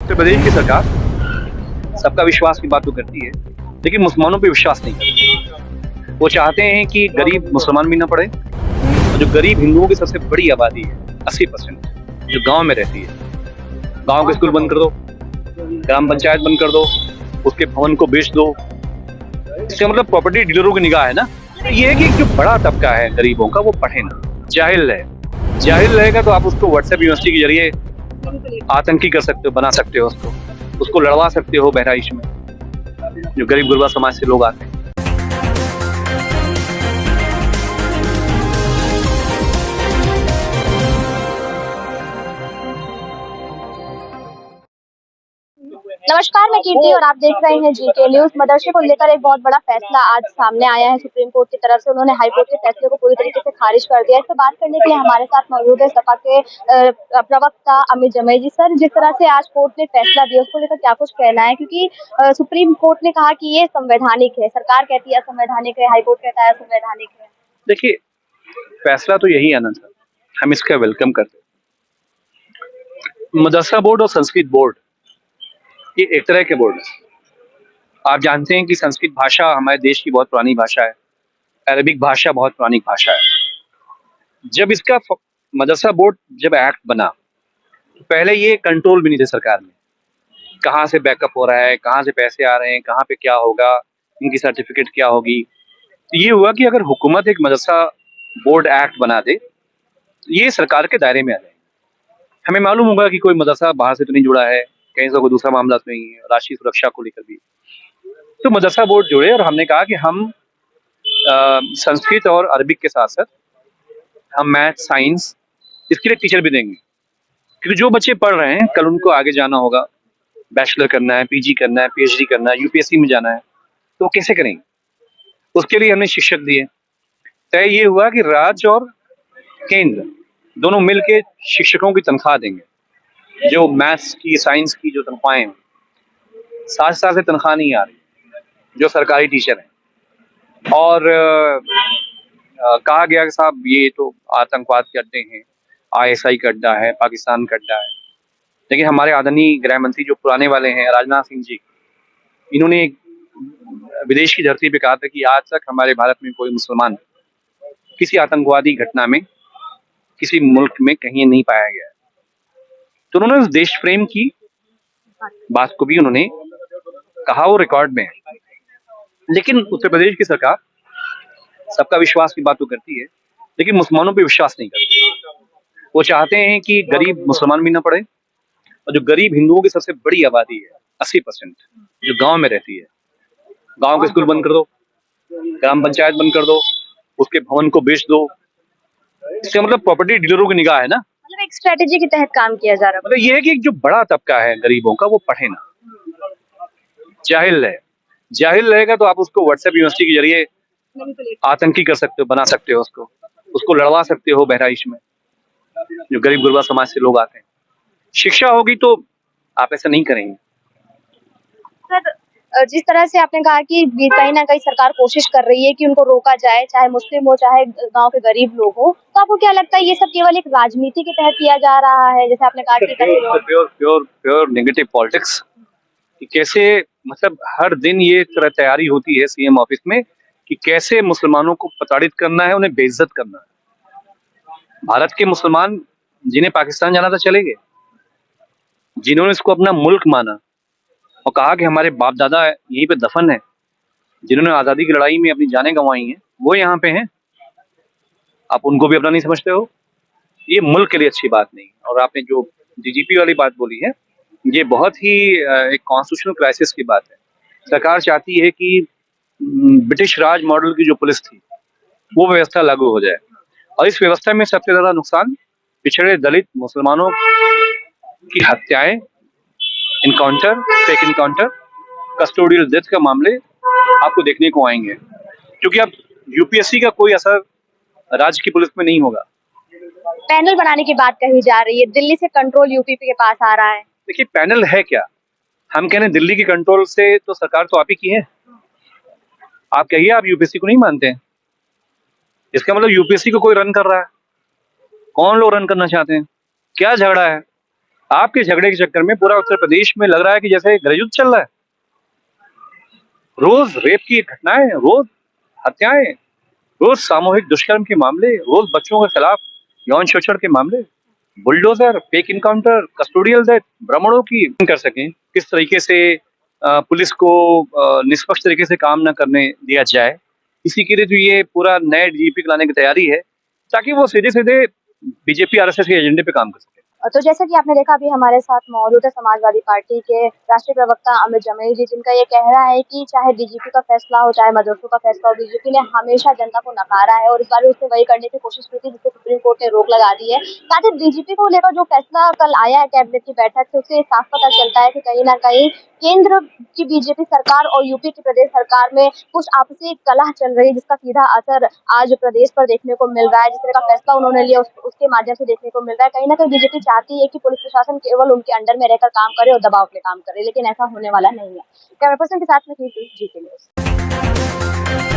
उत्तर प्रदेश की सरकार सबका विश्वास की बात तो करती है, लेकिन मुसलमानों पे विश्वास नहीं करती। वो चाहते हैं कि गरीब मुसलमान भी ना पढ़े, और जो गरीब हिंदुओं की सबसे बड़ी आबादी है 80%, जो गांव में रहती है, गांव के स्कूल बंद कर दो, ग्राम पंचायत बंद कर दो, उसके भवन को बेच दो। इसका मतलब प्रॉपर्टी डीलरों की निगाह है ना। ये है कि जो बड़ा तबका है गरीबों का वो पढ़े ना, जाहिल है। जाहिल रहेगा तो आप उसको व्हाट्सएप यूनिवर्सिटी के जरिए आतंकी कर सकते हो, बना सकते हो, उसको लड़वा सकते हो बहराइच में, जो गरीब गुरबा समाज से लोग आते हैं। नमस्कार, मैं कीर्ति और आप देख रहे हैं जीके न्यूज। मदरसे को लेकर एक बहुत बड़ा फैसला आज सामने आया है सुप्रीम कोर्ट की तरफ से। उन्होंने हाई कोर्ट के फैसले को पूरी तरीके से खारिज कर दिया। इस पर बात करने के लिए हमारे साथ मौजूद है सपा के प्रवक्ता अमित जमेई जी। सर, जिस तरह से आज कोर्ट ने फैसला दिया उसको लेकर क्या कुछ कहना है, क्योंकि सुप्रीम कोर्ट ने कहा कि ये संवैधानिक है, सरकार कहती है असंवैधानिक है, हाई कोर्ट कहता है संवैधानिक है। देखिए, फैसला तो यही है ना सर, हम इसका वेलकम करते हैं। मदरसा बोर्ड और संस्कृत बोर्ड ये एक तरह के बोर्ड है। आप जानते हैं कि संस्कृत भाषा हमारे देश की बहुत पुरानी भाषा है, अरबिक भाषा बहुत पुरानी भाषा है। जब इसका मदरसा बोर्ड जब एक्ट बना तो पहले ये कंट्रोल भी नहीं थे सरकार में, कहाँ से बैकअप हो रहा है, कहाँ से पैसे आ रहे हैं, कहाँ पे क्या होगा, इनकी सर्टिफिकेट क्या होगी। तो ये हुआ कि अगर हुकूमत एक मदरसा बोर्ड एक्ट बना दे तो ये सरकार के दायरे में आ जाए। हमें मालूम होगा कि कोई मदरसा बाहर से तो नहीं जुड़ा है, कहीं से कोई दूसरा मामला तो नहीं है, राष्ट्रीय सुरक्षा को लेकर भी। तो मदरसा बोर्ड जुड़े और हमने कहा कि हम संस्कृत और अरबिक के साथ साथ हम मैथ, साइंस, इसके लिए टीचर भी देंगे, क्योंकि जो बच्चे पढ़ रहे हैं कल उनको आगे जाना होगा, बैचलर करना है, पीजी करना है, पीएचडी करना है, यूपीएससी में जाना है, तो वो कैसे करेंगे? उसके लिए हमने शिक्षक दिए। तय ये हुआ कि राज्य और केंद्र दोनों मिलके शिक्षकों की तनख्वाह देंगे। जो मैथ्स की, साइंस की जो तनख्वाहें हैं, 7 साल से तनख्वाह नहीं आ रही जो सरकारी टीचर हैं। और कहा गया कि साहब ये तो आतंकवाद के अड्डे हैं, आईएसआई का अड्डा है, पाकिस्तान का अड्डा है। लेकिन हमारे आदरणीय गृह मंत्री जो पुराने वाले हैं, राजनाथ सिंह जी, इन्होंने विदेश की धरती पे कहा था कि आज तक हमारे भारत में कोई मुसलमान किसी आतंकवादी घटना में किसी मुल्क में कहीं नहीं पाया गया। तो उन्होंने उस देश प्रेम की बात को भी उन्होंने कहा, वो रिकॉर्ड में है। लेकिन उत्तर प्रदेश की सरकार सबका विश्वास की बात तो करती है, लेकिन मुसलमानों पे विश्वास नहीं करती। वो चाहते हैं कि गरीब मुसलमान भी ना पढ़े, और जो गरीब हिंदुओं की सबसे बड़ी आबादी है 80%, जो गांव में रहती है, गांव के स्कूल बंद कर दो, ग्राम पंचायत बंद कर दो, उसके भवन को बेच दो। इसका मतलब प्रॉपर्टी डीलरों की निगाह है ना। मतलब एक स्ट्रेटेजी के तहत काम किया जा रहा है। मतलब ये है कि जो बड़ा तबका है गरीबों का वो पढ़े ना, जाहिल है। जाहिल रहेगा तो आप उसको व्हाट्सएप यूनिवर्सिटी के जरिए आतंकी कर सकते हो, बना सकते हो, उसको लड़वा सकते हो बहराइच में, जो गरीब गुरबा समाज से लोग आते हैं। शिक्षा होगी तो आप ऐसा नहीं करेंगे। सर, जिस तरह से आपने कहा कि कहीं ना कहीं सरकार कोशिश कर रही है कि उनको रोका जाए, चाहे मुस्लिम हो चाहे गांव के गरीब लोग हो, तो आपको क्या लगता है ये सब केवल एक राजनीति के तहत किया जा रहा है? जैसे आपने कहा कि प्योर नेगेटिव पॉलिटिक्स। कैसे, मतलब हर दिन ये तैयारी होती है सीएम ऑफिस में कि कैसे मुसलमानों को प्रताड़ित करना है, उन्हें बेइज्जत करना है। भारत के मुसलमान जिन्हें पाकिस्तान जाना था चले गए, जिन्होंने इसको अपना मुल्क माना और कहा कि हमारे बाप दादा यहीं पे दफन है, जिन्होंने आज़ादी की लड़ाई में अपनी जानें गंवाई हैं, वो यहाँ पे हैं। आप उनको भी अपना नहीं समझते हो। ये मुल्क के लिए अच्छी बात नहीं। और आपने जो डीजीपी वाली बात बोली है, ये बहुत ही एक कॉन्स्टिट्यूशनल क्राइसिस की बात है। सरकार चाहती है कि ब्रिटिश राज मॉडल की जो पुलिस थी वो व्यवस्था लागू हो जाए, और इस व्यवस्था में सबसे ज्यादा नुकसान पिछड़े दलित मुसलमानों की हत्याएं, encounter, fake encounter, custodial death का मामले आपको देखने को आएंगे, क्योंकि अब यूपीएससी का कोई असर राज्य की पुलिस में नहीं होगा। पैनल बनाने की बात कही जा रही है, दिल्ली से कंट्रोल यूपी के पास आ रहा है। देखिए, पैनल है क्या? हम कह रहे हैं दिल्ली की कंट्रोल से तो सरकार तो आप ही की है। आप कहिए आप यूपीएससी को नहीं मानते हैं, इसका मतलब यूपीएससी को कोई रन कर रहा है। कौन लोग रन करना चाहते हैं? क्या झगड़ा है? आपके झगड़े के चक्कर में पूरा उत्तर प्रदेश में लग रहा है कि जैसे गृहयुद्ध चल रहा है। रोज रेप की घटनाएं, रोज हत्याएं, रोज सामूहिक दुष्कर्म के मामले, रोज बच्चों के खिलाफ यौन शोषण के मामले, bulldozer, fake encounter, custodial death, भ्रमणों की कर सकें, किस तरीके से पुलिस को निष्पक्ष तरीके से काम न करने दिया जाए, इसी के लिए जो ये पूरा नए डीजीपी को लाने की तैयारी है, ताकि वो सीधे सीधे बीजेपी आरएसएस के एजेंडे पे काम कर सके। तो जैसा कि आपने देखा अभी हमारे साथ मौजूद है समाजवादी पार्टी के राष्ट्रीय प्रवक्ता अमित जमेई जी, जिनका ये कहना है कि चाहे डीजीपी का फैसला हो, चाहे मदरसों का फैसला हो, बीजेपी ने हमेशा जनता को नकारा है और इस बार उसने वही करने की कोशिश की थी जिससे सुप्रीम कोर्ट ने रोक लगा दी है। साथ ही डीजीपी को लेकर जो फैसला कल आया है कैबिनेट की बैठक से, उससे साफ पता चलता है कि कहीं ना कहीं केंद्र की बीजेपी सरकार और यूपी की प्रदेश सरकार में कुछ आपसी कलह चल रही है, जिसका सीधा असर आज प्रदेश पर देखने को मिल रहा है। जिस तरह का फैसला उन्होंने लिया उसके माध्यम से देखने को मिल रहा है। कहीं ना कहीं बीजेपी चाहती है कि पुलिस प्रशासन केवल उनके अंडर में रहकर काम करे और दबाव में काम करे, लेकिन ऐसा होने वाला नहीं है। कैमरा पर्सन के साथ में जी के न्यूज़।